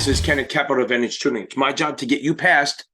this is Ken at Capital Advantage Tutoring. It's my job to get you past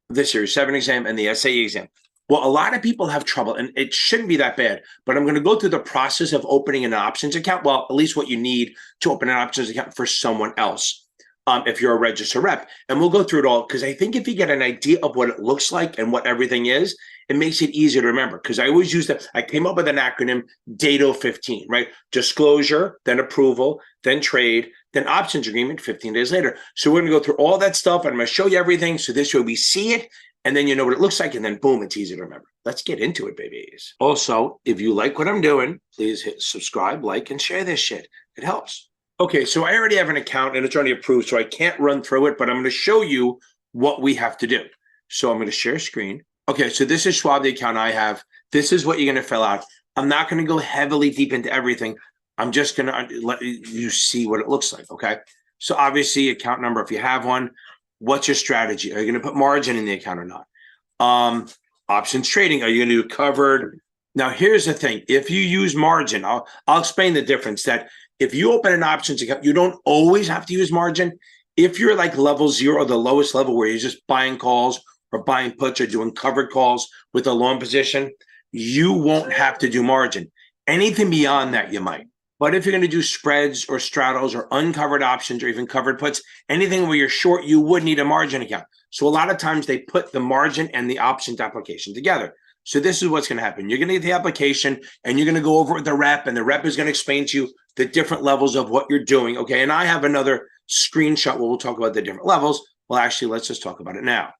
the Series 7 exam and the SIE exam. Well, a lot of people have trouble, and it shouldn't be that bad, but I'm going to go through the process of opening an options account. Well, at least what you need to open an options account for someone else, if you're a registered rep. And we'll go through it all, because I think if you get an idea of what it looks like and what everything is, it makes it easier to remember. Because I always use that. I came up with an acronym, DATO 15, right? Disclosure, then approval, then trade, then options agreement 15 days later. So we're going to go through all that stuff, and I'm going to show you everything. So this way we see it, and then you know what it looks like, and then boom, it's easy to remember. Let's get into it, babies. Also, if you like what I'm doing, please hit subscribe, like, and share this shit. It helps. Okay, so I already have an account, and it's already approved, so I can't run through it, but I'm going to show you what we have to do. So I'm going to share screen. Okay, so this is Schwab, the account I have. This is what you're going to fill out. I'm not going to go heavily deep into everything. I'm just going to let you see what it looks like, okay? So obviously, account number, if you have one. What's your strategy? Are you going to put margin in the account or not? Options trading, are you going to do covered? Now, here's the thing. If you use margin, I'll explain the difference. That if you open an options account, you don't always have to use margin. If you're like level 0 or the lowest level where you're just buying calls or buying puts or doing covered calls with a long position, you won't have to do margin. Anything beyond that, you might. But if you're going to do spreads or straddles or uncovered options or even covered puts, anything where you're short, you would need a margin account. So a lot of times they put the margin and the options application together. So this is what's going to happen. You're going to get the application, and you're going to go over with the rep, and the rep is going to explain to you the different levels of what you're doing. Okay. And I have another screenshot where we'll talk about the different levels. Well, actually, let's just talk about it now.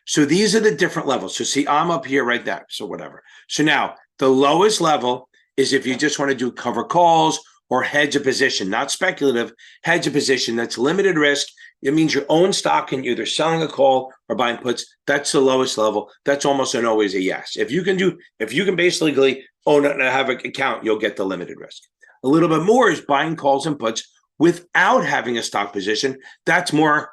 So these are the different levels. So see, I'm up here right there. So whatever. So now the lowest level is if you just want to do cover calls or hedge a position, not speculative, hedge a position that's limited risk. It means your own stock, and you're either selling a call or buying puts. That's the lowest level. That's almost always a yes. If you can basically own it and have an account, you'll get the limited risk. A little bit more is buying calls and puts without having a stock position. That's more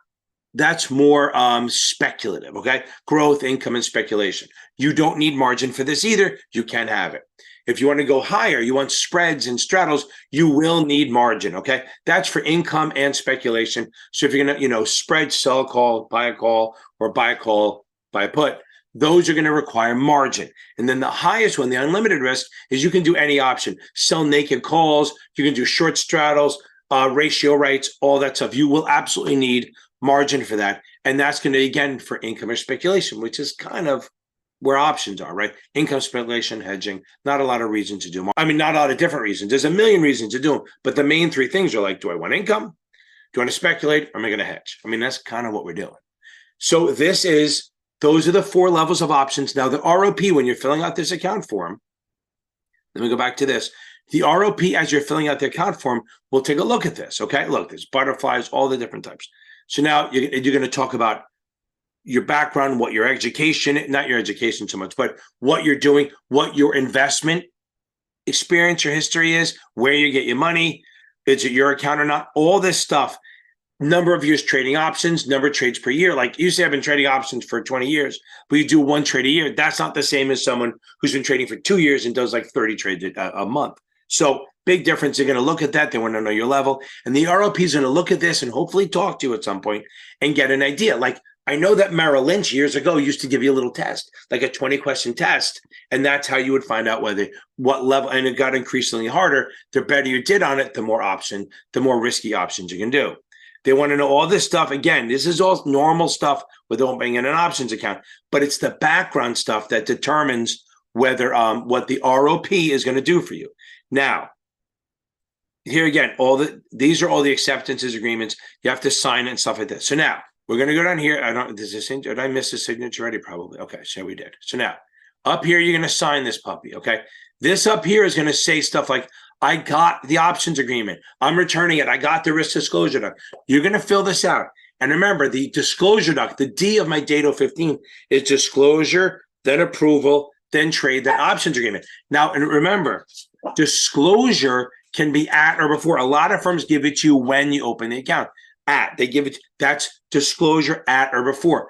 speculative, okay? Growth, income, and speculation. You don't need margin for this either. You can have it. If you want to go higher, you want spreads and straddles, you will need margin, okay? That's for income and speculation. So if you're going to, spread, sell a call, buy a call, or buy a call, buy a put, those are going to require margin. And then the highest one, the unlimited risk, is you can do any option. Sell naked calls, you can do short straddles, ratio rights, all that stuff. You will absolutely need margin for that. And that's going to, again, for income or speculation, which is kind of where options are, right? Income, speculation, hedging, not a lot of reasons to do them. I mean, not a lot of different reasons. There's a million reasons to do them, but the main three things are like, do I want income? Do I want to speculate? Or am I going to hedge? I mean, that's kind of what we're doing. So those are the 4 levels of options. Now, the ROP, when you're filling out this account form, let me go back to this. The ROP, as you're filling out the account form, we'll take a look at this, okay? Look, there's butterflies, all the different types. So now you're going to talk about your background, what your education, not your education so much, but what you're doing, what your investment experience or history is, where you get your money, is it your account or not, all this stuff, number of years trading options, number of trades per year. Like you say, I've been trading options for 20 years, but you do 1 trade a year. That's not the same as someone who's been trading for 2 years and does like 30 trades a month. So big difference. They're going to look at that. They want to know your level. And the ROP is going to look at this and hopefully talk to you at some point and get an idea. Like, I know that Merrill Lynch years ago used to give you a little test, like a 20-question test. And that's how you would find out what level, and it got increasingly harder. The better you did on it, the more risky options you can do. They want to know all this stuff. Again, this is all normal stuff with opening in an options account, but it's the background stuff that determines whether what the ROP is going to do for you. Now, here again, these are all the acceptances agreements. You have to sign it and stuff like that. So now we're going to go down here. Did I miss a signature already? Probably. Okay, so we did. So now up here, you're going to sign this puppy. Okay, this up here is going to say stuff like, I got the options agreement. I'm returning it. I got the risk disclosure doc. You're going to fill this out. And remember, the disclosure doc, the D of my DATO 15 is disclosure, then approval, then trade, then options agreement. Now, and remember, disclosure can be at or before. A lot of firms give it to you when you open the account. They give it, that's disclosure at or before.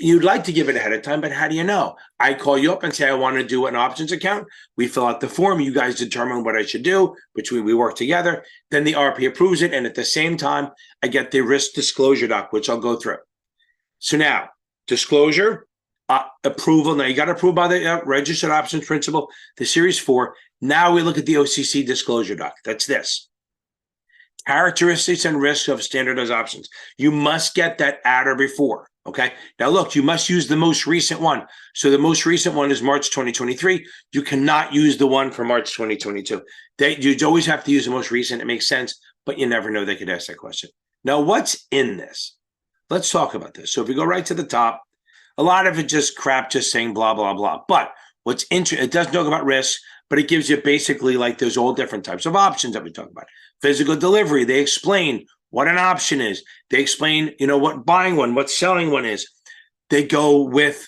You'd like to give it ahead of time, but how do you know? I call you up and say, I want to do an options account. We fill out the form. You guys determine what I should do. We work together. Then the RP approves it. And at the same time, I get the risk disclosure doc, which I'll go through. So now, disclosure, approval. Now, you got approved by the registered options principal, the Series 4. Now we look at the OCC disclosure doc. That's this. Characteristics and risks of standardized options. You must get that at or before. Okay. Now, look, you must use the most recent one. So the most recent one is March 2023. You cannot use the one from March 2022. You always have to use the most recent. It makes sense, but you never know they could ask that question. Now, what's in this? Let's talk about this. So if we go right to the top, a lot of it just crap, just saying blah, blah, blah. But what's interesting, it doesn't talk about risks, but it gives you basically like there's all different types of options that we talk about. Physical delivery, they explain what an option is. They explain, what buying one, what selling one is. They go with,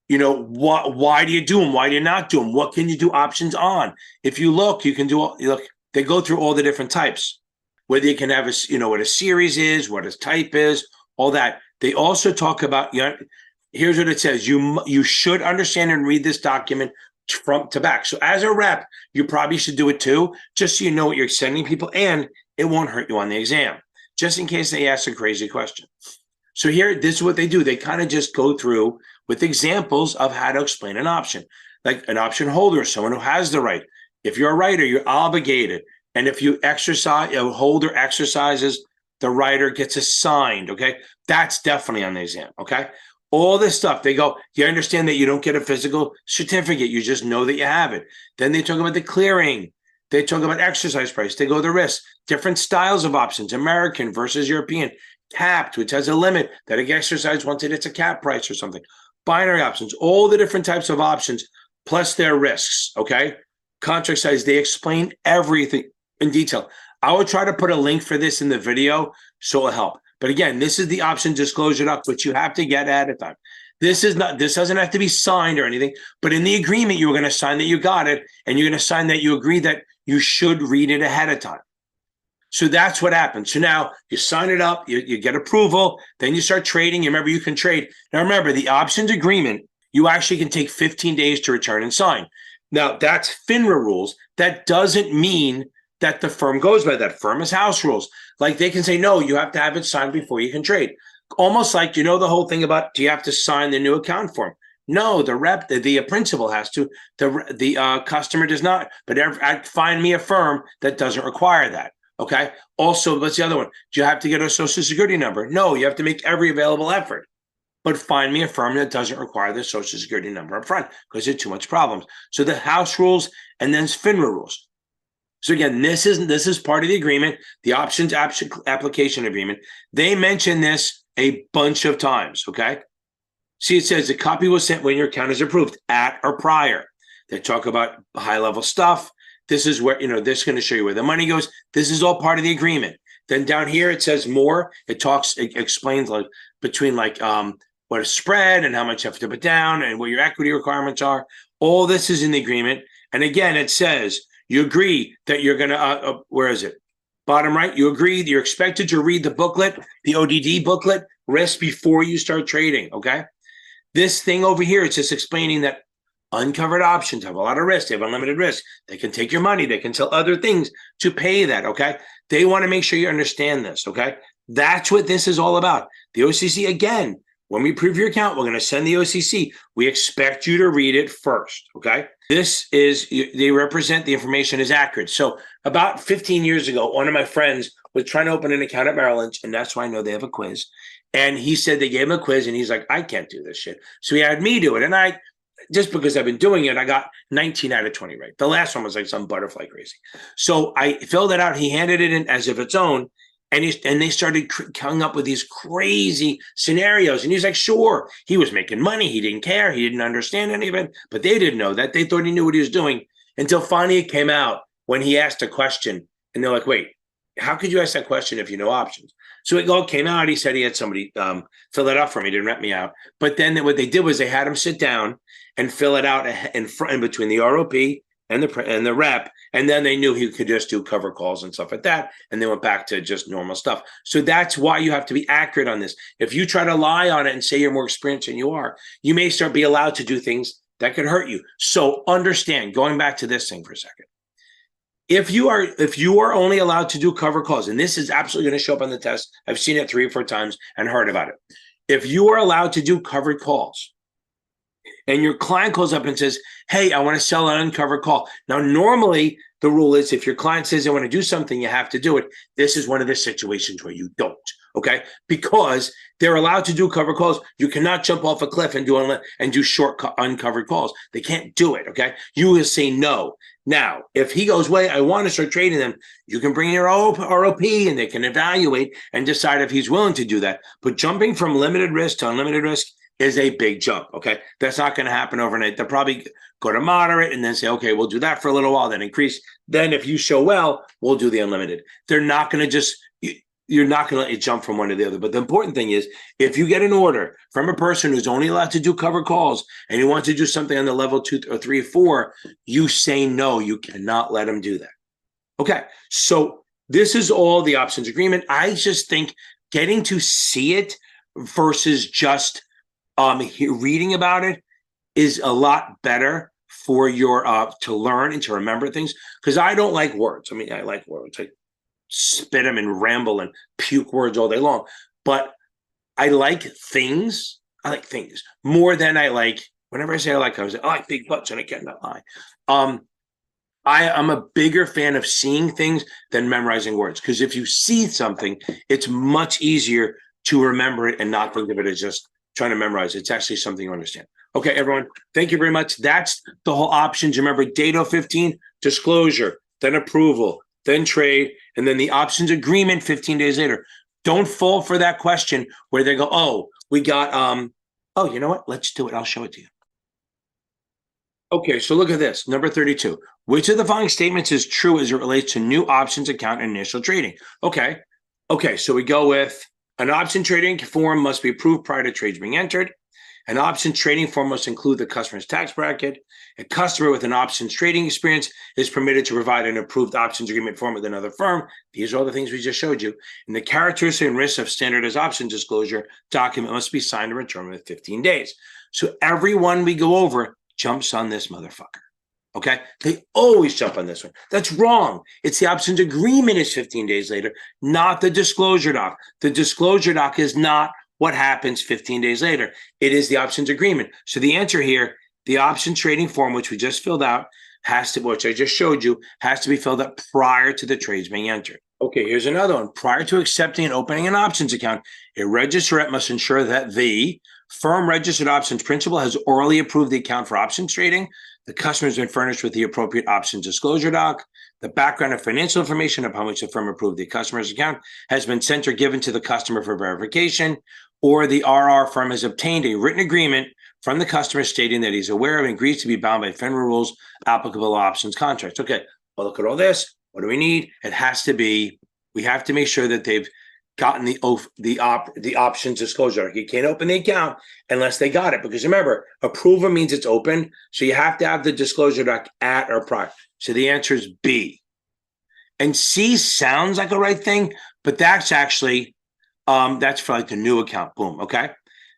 why do you do them? Why do you not do them? What can you do options on? If you look, you can do, they go through all the different types, whether you can have what a series is, what a type is, all that. They also talk about, here's what it says. You should understand and read this document front to back. So as a rep, you probably should do it too, just so you know what you're sending people, and it won't hurt you on the exam, just in case they ask a crazy question. So here, this is what they do. They kind of just go through with examples of how to explain an option, like an option holder, someone who has the right. If you're a writer, you're obligated. And if you exercise, a holder exercises, the writer gets assigned, okay? That's definitely on the exam, okay? All this stuff, they go, you understand that you don't get a physical certificate. You just know that you have it. Then they talk about the clearing. They talk about exercise price. They go the risk, different styles of options, American versus European, capped, which has a limit that an exercise once it's a cap price or something. Binary options, all the different types of options, plus their risks, okay? Contract size, they explain everything in detail. I will try to put a link for this in the video so it'll help. But again, this is the option disclosure doc, which you have to get ahead of time. This doesn't have to be signed or anything, but in the agreement, you were going to sign that you got it, and you're going to sign that you agree that you should read it ahead of time. So that's what happens. So now you sign it up, you get approval, then you start trading. You remember, you can trade. Now remember, the options agreement, you actually can take 15 days to return and sign. Now that's FINRA rules. That doesn't mean that the firm goes by that. Firm has house rules. Like they can say, no, you have to have it signed before you can trade. Almost like, the whole thing about, do you have to sign the new account form? No, the principal has to, the customer does not, but find me a firm that doesn't require that. Okay. Also, what's the other one? Do you have to get a social security number? No, you have to make every available effort, but find me a firm that doesn't require the social security number up front because there's too much problems. So the house rules, and then FINRA rules. So again, this is part of the agreement, the options application agreement. They mention this a bunch of times, okay? See, it says the copy was sent when your account is approved, at or prior. They talk about high-level stuff. This is where, this is going to show you where the money goes. This is all part of the agreement. Then down here, it says more. It explains like between what a spread and how much you have to put down and what your equity requirements are. All this is in the agreement. And again, it says, you agree that you're going to, where is it? Bottom right, you agree that you're expected to read the booklet, the ODD booklet, risk before you start trading, okay? This thing over here, it's just explaining that uncovered options have a lot of risk. They have unlimited risk. They can take your money. They can sell other things to pay that, okay? They want to make sure you understand this, okay? That's what this is all about. The OCC, again, when we approve your account, we're going to send the OCC. We expect you to read it first, okay? This is, they represent the information is accurate. So about 15 years ago, one of my friends was trying to open an account at Merrill Lynch, and that's why I know they have a quiz. And he said they gave him a quiz, and he's like, I can't do this shit. So he had me do it. And just because I've been doing it, I got 19 out of 20 right. The last one was like some butterfly crazy. So I filled it out. He handed it in as if its own. And they started coming up with these crazy scenarios. And he's like, sure, he was making money. He didn't care. He didn't understand any of it. But they didn't know that. They thought he knew what he was doing until finally it came out when he asked a question. And they're like, wait, how could you ask that question if you know options? So it all came out. He said he had somebody fill it out for me. He didn't rep me out. But then what they did was they had him sit down and fill it out in between the ROP and the rep, and then they knew he could just do cover calls and stuff like that, and they went back to just normal stuff. So that's why you have to be accurate on this. If you try to lie on it and say you're more experienced than you are, you may start be allowed to do things that could hurt you. So understand, going back to this thing for a second, if you are only allowed to do cover calls, and this is absolutely going to show up on the test, I've seen it 3 or 4 times and heard about it. If you are allowed to do covered calls, and your client calls up and says, hey, I want to sell an uncovered call. Now, normally the rule is if your client says they want to do something, you have to do it. This is one of the situations where you don't, okay? Because they're allowed to do cover calls. You cannot jump off a cliff and do short uncovered calls. They can't do it, okay? You will say no. Now, if he goes, wait, I want to start trading them, you can bring your ROP and they can evaluate and decide if he's willing to do that. But jumping from limited risk to unlimited risk is a big jump, okay? That's not going to happen overnight. They'll probably go to moderate and then say, okay, we'll do that for a little while, then increase. Then if you show well, we'll do the unlimited. They're not going to just, you're not going to let you jump from one to the other. But the important thing is, if you get an order from a person who's only allowed to do cover calls and you want to do something on the level 2 or 3 or 4, you say no, you cannot let them do that. Okay, so this is all the options agreement. I just think getting to see it versus just reading about it is a lot better for your to learn and to remember things, because I don't like words. I mean, I like words. I spit them and ramble and puke words all day long, but I like things. I like things more than I like. Whenever I say I like big butts, and I cannot lie. I'm a bigger fan of seeing things than memorizing words, because if you see something, it's much easier to remember it and not think of it as just trying to memorize. It's actually something you understand. Okay, everyone, thank you very much. That's the whole options. Remember, date 15, disclosure, then approval, then trade, and then the options agreement 15 days later. Don't fall for that question where they go, oh, we got, oh, you know what? Let's do it. I'll show it to you. Okay, so look at this. Number 32. Which of the following statements is true as it relates to new options account and initial trading? Okay, so we go with an option trading form must be approved prior to trades being entered. An options trading form must include the customer's tax bracket. A customer with an options trading experience is permitted to provide an approved options agreement form with another firm. These are all the things we just showed you. And the characteristics and risks of standardized option disclosure document must be signed and returned within 15 days. So everyone we go over jumps on this motherfucker. Okay, they always jump on this one. That's wrong. It's the options agreement is 15 days later, not the disclosure doc. The disclosure doc is not what happens 15 days later. It is the options agreement. So the answer here, the options trading form, which we just filled out, which I just showed you, has to be filled out prior to the trades being entered. Okay, here's another one. Prior to accepting and opening an options account, a registered rep must ensure that the firm registered options principal has orally approved the account for options trading. The customer has been furnished with the appropriate options disclosure doc. The background and financial information upon which the firm approved the customer's account has been sent or given to the customer for verification, or the RR firm has obtained a written agreement from the customer stating that he's aware of and agrees to be bound by FINRA rules applicable options contracts. Okay, well, look at all this. What do we need? It has to be, we have to make sure that they've gotten the options disclosure. You can't open the account unless they got it, because remember, approval means it's open, so you have to have the disclosure doc at or prior. So the answer is B. And C sounds like a right thing, but that's actually that's for like the new account. Boom. Okay,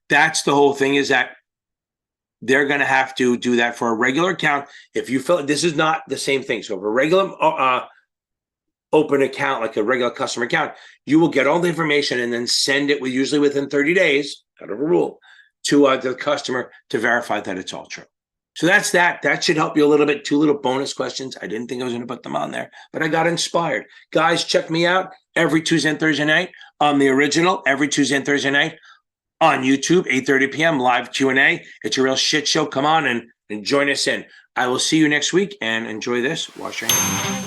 that's the whole thing, is that they're going to have to do that for a regular account. If you feel this is not the same thing, so for a regular open account, like a regular customer account, you will get all the information and then send it usually within 30 days, out of a rule, to the customer to verify that it's all true. So that's that. That should help you a little bit. 2 little bonus questions. I didn't think I was going to put them on there, but I got inspired. Guys, check me out every Tuesday and Thursday night on the original, every Tuesday and Thursday night on YouTube, 8:30 p.m. live Q&A. It's a real shit show. Come on and join us in. I will see you next week, and enjoy this. Wash your hands.